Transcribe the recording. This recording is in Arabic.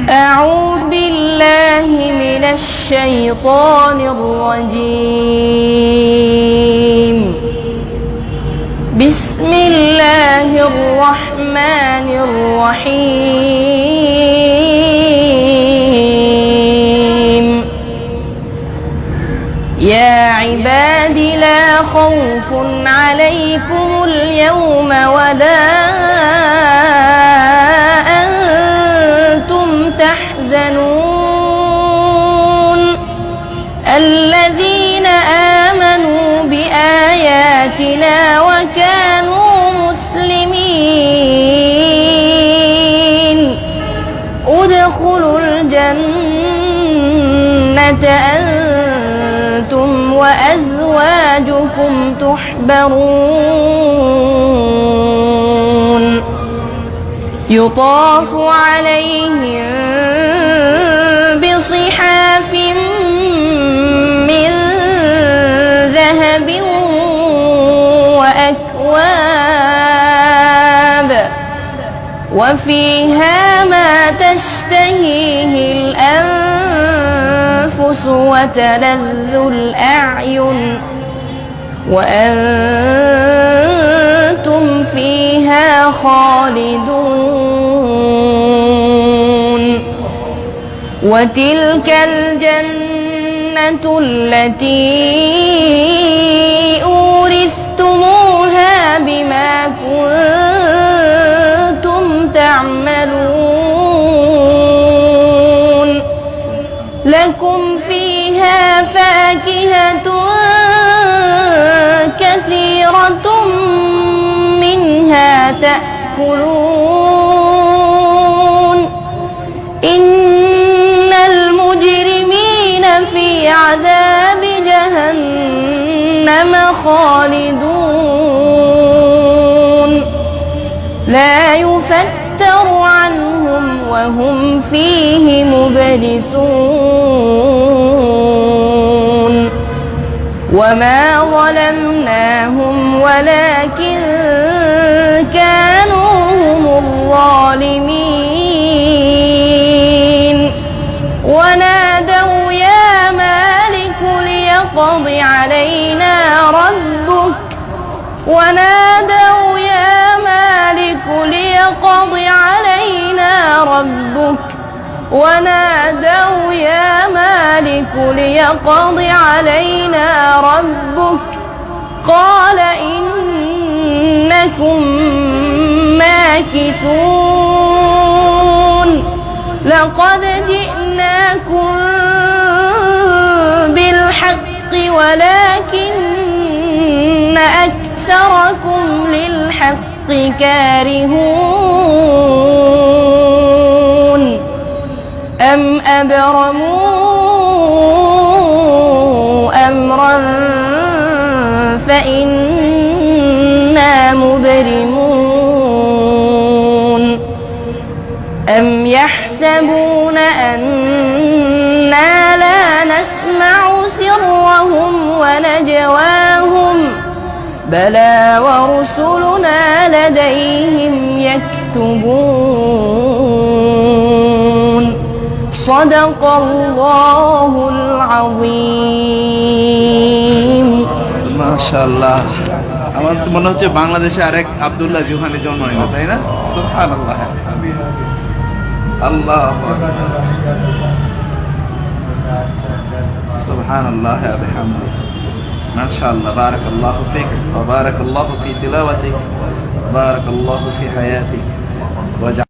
أعوذ بالله من الشيطان الرجيم. بسم الله الرحمن الرحيم. يا عباد لا خوف عليكم اليوم ولا أنتم تحزنون الذين آمنوا بآياتنا وكانوا مسلمين ادخلوا الجنة أنتم وأزواجكم تحبرون يطاف عليهم بصحاف من ذهب وأكواب وفيها ما تشتهيه الأنفس وتلذ الأعين وأنتم فيها خالدون وتلك الجنة التي أورثتموها بما كنتم تعملون لكم فيها فاكهة كثيرة منها تأكلون إن المجرمين في عذاب جهنم خالدون لا يفتر عنهم وهم فيه مبلسون وما ظلمناهم ولكن كانوا هم الظالمين ونادوا يا مالك ليقض علينا ربك ونادوا يا مالك ليقض علينا ربك ونادوا يا مالك ليقض علينا ربك قال إنكم ماكثون لقد جئناكم بالحق ولكن أكثركم للحق كارهون أم أبرموا أمرا فإنا مبرمون أم يحسبون أنا لا نسمع سرهم ونجواهم بلى ورسلنا لديهم يكتبون صدق الله العظيم মাশাআল্লাহ আমার তো মনে হচ্ছে বাংলাদেশে আরেক আব্দুল্লাহ জুহানি জন্ম নিল তাই না সুবহানাল্লাহ আল্লাহু আকবার সুবহানাল্লাহ ওয়া বিহামদিহি মাশাআল্লাহ বারাকাল্লাহু ফিক ওয়া বারাকাল্লাহু ফি তিলাওয়াতিক বারাকাল্লাহু ফি হায়াতিক